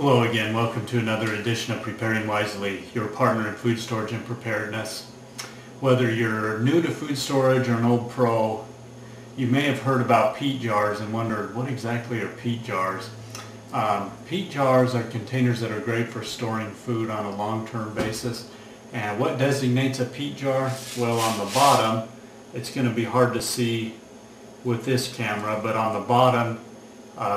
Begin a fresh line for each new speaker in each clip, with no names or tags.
Hello again, welcome to another edition of Preparing Wisely, your partner in food storage and preparedness. Whether you're new to food storage or an old pro, you may have heard about peat jars and wondered what exactly are peat jars. Peat jars are containers that are great for storing food on a long-term basis. And what designates a peat jar? Well, on the bottom, it's going to be hard to see with this camera, but on the bottom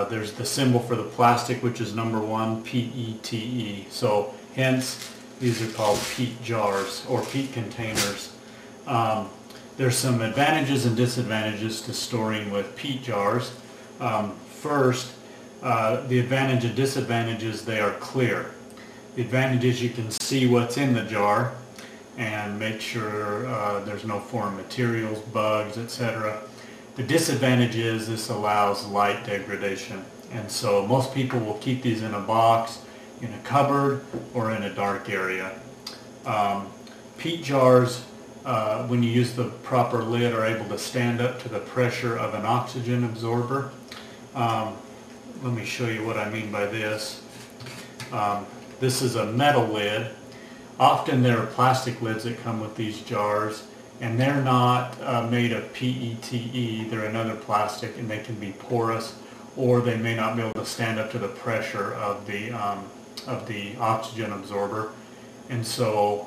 there's the symbol for the plastic, which is number 1, PETE. So hence these are called peat jars or peat containers. There's some advantages and disadvantages to storing with peat jars. First, the advantage and disadvantage is they are clear. The advantage is you can see what's in the jar and make sure there's no foreign materials, bugs, etc. The disadvantage is this allows light degradation, and so most people will keep these in a box, in a cupboard, or in a dark area. Peat jars, when you use the proper lid, are able to stand up to the pressure of an oxygen absorber. Let me show you what I mean by this. This is a metal lid. Often there are plastic lids that come with these jars, and they're not made of PETE. They're another plastic, and they can be porous, or they may not be able to stand up to the pressure of the oxygen absorber. And so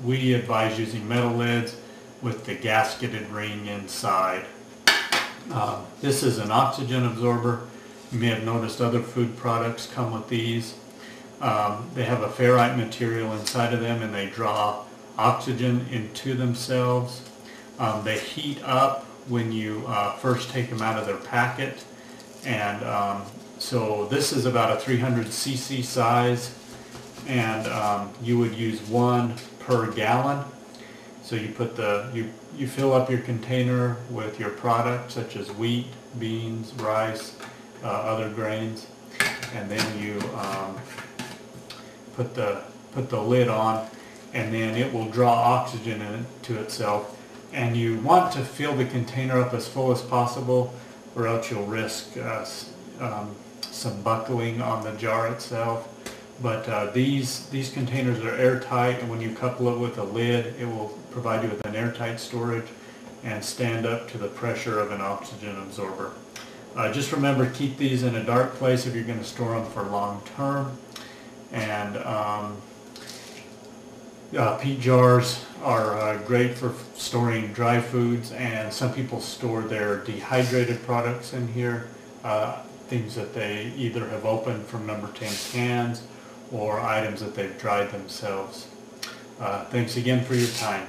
we advise using metal lids with the gasketed ring inside. This is an oxygen absorber. You may have noticed other food products come with these. They have a ferrite material inside of them, and they draw oxygen into themselves. They heat up when you first take them out of their packet, and so this is about a 300 cc size, and you would use 1 per gallon. So you put you fill up your container with your product such as wheat, beans, rice, other grains, and then you put the lid on, and then it will draw oxygen into itself. And you want to fill the container up as full as possible, or else you'll risk some buckling on the jar itself. But these containers are airtight, and when you couple it with a lid, it will provide you with an airtight storage and stand up to the pressure of an oxygen absorber. Just remember, keep these in a dark place if you're going to store them for long term. And peat jars are great for storing dry foods, and some people store their dehydrated products in here, things that they either have opened from number 10 cans or items that they've dried themselves. Thanks again for your time.